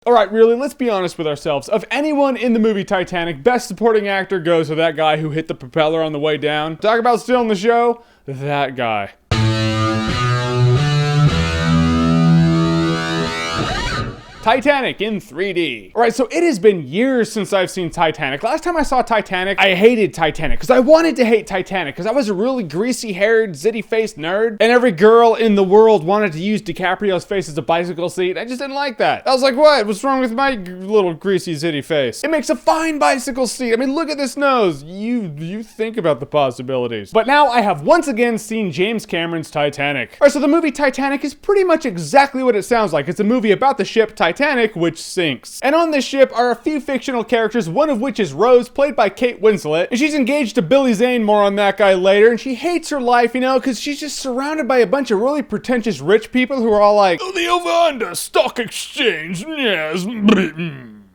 Alright, really, let's be honest with ourselves. Of anyone in the movie Titanic, best supporting actor goes to that guy who hit the propeller on the way down. Talk about stealing the show? That guy. Titanic in 3D. Alright, so it has been years since I've seen Titanic. Last time I saw Titanic, I hated Titanic because I wanted to hate Titanic because I was a really greasy-haired, zitty-faced nerd, and every girl in the world wanted to use DiCaprio's face as a bicycle seat. I just didn't like that. I was like, what? What's wrong with my little greasy, zitty face? It makes a fine bicycle seat. I mean, look at this nose. You think about the possibilities. But now I have once again seen James Cameron's Titanic. Alright, so the movie Titanic is pretty much exactly what it sounds like. It's a movie about the ship Titanic, which sinks. And on this ship are a few fictional characters, one of which is Rose, played by Kate Winslet. And she's engaged to Billy Zane, more on that guy later. And she hates her life, you know, because she's just surrounded by a bunch of really pretentious rich people who are all like, oh, the over-under stock exchange, yes.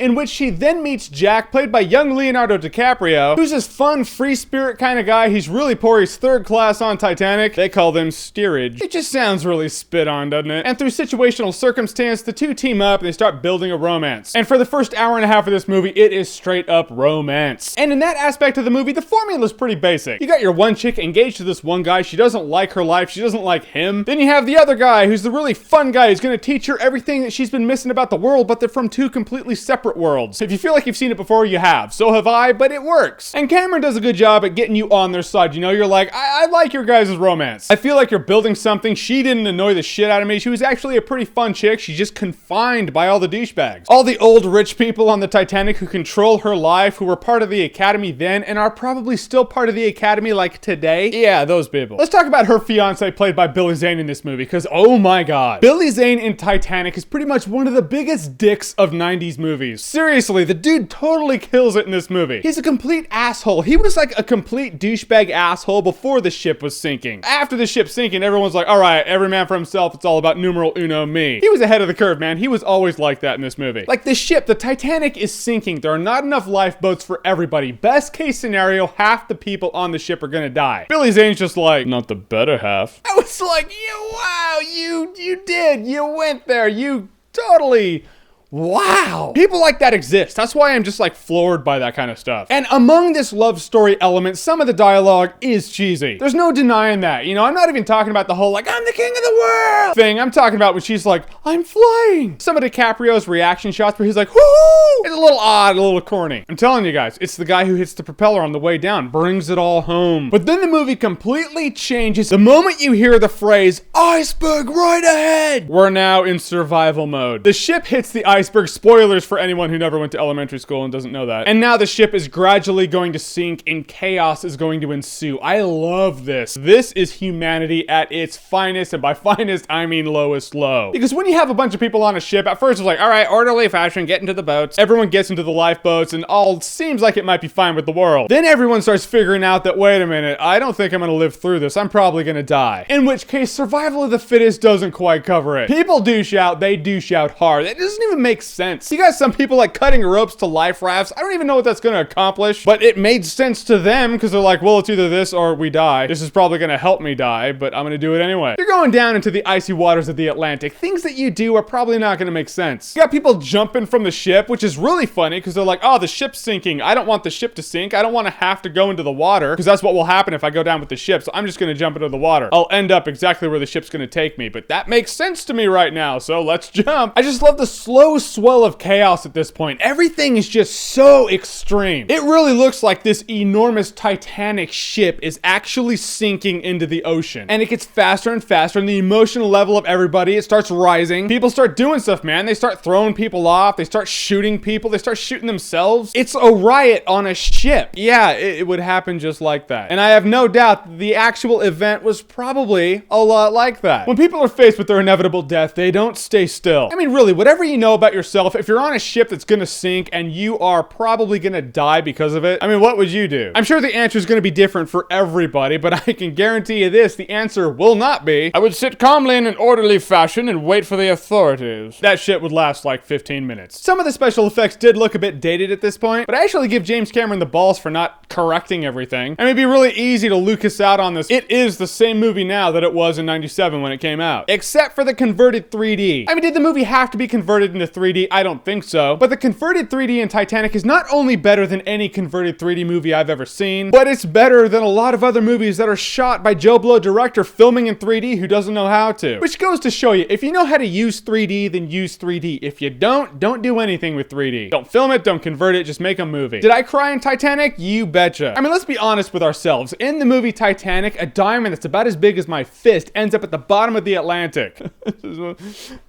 In which she then meets Jack, played by young Leonardo DiCaprio, who's this fun, free spirit kind of guy. He's really poor. He's third class on Titanic. They call them steerage. It just sounds really spit on, doesn't it? And through situational circumstance, the two team up and they start building a romance. And for the first hour and a half of this movie, it is straight up romance. And in that aspect of the movie, the formula's pretty basic. You got your one chick engaged to this one guy. She doesn't like her life. She doesn't like him. Then you have the other guy who's the really fun guy who's gonna teach her everything that she's been missing about the world, but they're from two completely separate worlds. If you feel like you've seen it before, you have. So have I, but it works. And Cameron does a good job at getting you on their side. You know, you're like, I like your guys' romance. I feel like you're building something. She didn't annoy the shit out of me. She was actually a pretty fun chick. She's just confined by all the douchebags. All the old rich people on the Titanic who control her life, who were part of the Academy then and are probably still part of the Academy like today. Yeah, those people. Let's talk about her fiance, played by Billy Zane in this movie, because oh my god. Billy Zane in Titanic is pretty much one of the biggest dicks of 90s movies. Seriously, the dude totally kills it in this movie. He's a complete asshole. He was like a complete douchebag asshole before the ship was sinking. After the ship's sinking, everyone's like, all right, every man for himself. It's all about numero uno, me. He was ahead of the curve, man. He was always like that in this movie. Like the ship, the Titanic is sinking. There are not enough lifeboats for everybody. Best case scenario, half the people on the ship are gonna die. Billy Zane's just like, not the better half. I was like, wow, you did. You went there. You totally... Wow. People like that exist. That's why I'm just like floored by that kind of stuff. And among this love story element, some of the dialogue is cheesy. There's no denying that. You know, I'm not even talking about the whole like, I'm the king of the world thing. I'm talking about when she's like, I'm flying. Some of DiCaprio's reaction shots where he's like, whoo! It's a little odd, a little corny. I'm telling you guys, it's the guy who hits the propeller on the way down, brings it all home. But then the movie completely changes the moment you hear the phrase, iceberg right ahead. We're now in survival mode. The ship hits the iceberg. Spoilers for anyone who never went to elementary school and doesn't know that. And now the ship is gradually going to sink and chaos is going to ensue. I love this. This is humanity at its finest, and by finest, I mean lowest low. Because when you have a bunch of people on a ship, at first it's like, all right, orderly fashion, get into the boats. Everyone gets into the lifeboats and all seems like it might be fine with the world. Then everyone starts figuring out that, wait a minute, I don't think I'm gonna live through this. I'm probably gonna die. In which case, survival of the fittest doesn't quite cover it. People douche out, they douche out hard. It doesn't even make sense. You got some people like cutting ropes to life rafts. I don't even know what that's gonna accomplish, but it made sense to them because they're like, well, it's either this or we die. This is probably gonna help me die, but I'm gonna do it anyway. You're going down into the icy waters of the Atlantic. Things that you do are probably not gonna make sense. You got people jumping from the ship, which is really funny because they're like, oh, the ship's sinking. I don't want the ship to sink. I don't want to have to go into the water because that's what will happen if I go down with the ship. So I'm just gonna jump into the water. I'll end up exactly where the ship's gonna take me, but that makes sense to me right now, so let's jump. I just love the slow swell of chaos at this point. Everything is just so extreme. It really looks like this enormous Titanic ship is actually sinking into the ocean. And it gets faster and faster, and the emotional level of everybody, it starts rising. People start doing stuff, man. They start throwing people off. They start shooting people. They start shooting themselves. It's a riot on a ship. Yeah, it would happen just like that. And I have no doubt the actual event was probably a lot like that. When people are faced with their inevitable death, they don't stay still. I mean, really, whatever you know about yourself, if you're on a ship that's gonna sink and you are probably gonna die because of it, I mean, what would you do? I'm sure the answer is gonna be different for everybody, but I can guarantee you this, the answer will not be, I would sit calmly in an orderly fashion and wait for the authorities. That shit would last like 15 minutes. Some of the special effects did look a bit dated at this point, but I actually give James Cameron the balls for not correcting everything. I mean, it'd be really easy to Lucas out on this. It is the same movie now that it was in '97 when it came out, except for the converted 3D. I mean, did the movie have to be converted into 3D? I don't think so. But the converted 3D in Titanic is not only better than any converted 3D movie I've ever seen, but it's better than a lot of other movies that are shot by Joe Blow director filming in 3D who doesn't know how to. Which goes to show you, if you know how to use 3D, then use 3D. If you don't do anything with 3D. Don't film it, don't convert it, just make a movie. Did I cry in Titanic? You betcha. I mean, let's be honest with ourselves. In the movie Titanic, a diamond that's about as big as my fist ends up at the bottom of the Atlantic.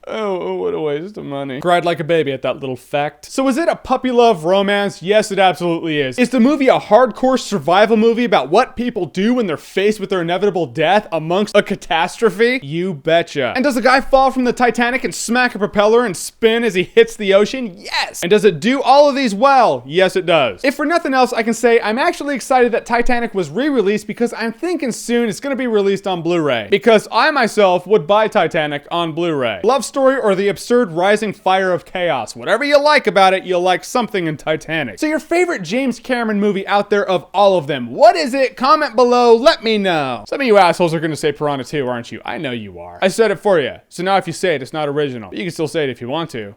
Oh, what a waste of money. Cried like a baby at that little fact. So is it a puppy love romance? Yes, it absolutely is. Is the movie a hardcore survival movie about what people do when they're faced with their inevitable death amongst a catastrophe? You betcha. And does a guy fall from the Titanic and smack a propeller and spin as he hits the ocean? Yes. And does it do all of these well? Yes, it does. If for nothing else, I can say I'm actually excited that Titanic was re-released because I'm thinking soon it's going to be released on Blu-ray. Because I myself would buy Titanic on Blu-ray. Love story or the absurd rising fire of chaos. Whatever you like about it, you'll like something in Titanic. So your favorite James Cameron movie out there of all of them, what is it? Comment below, let me know. Some of you assholes are going to say Piranha 2, aren't you? I know you are. I said it for you. So now if you say it, it's not original. But you can still say it if you want to.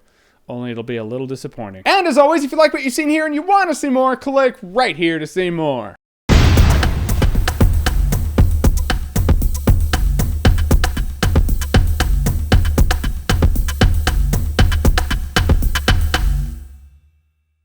Only it'll be a little disappointing. And as always, if you like what you've seen here and you want to see more, click right here to see more.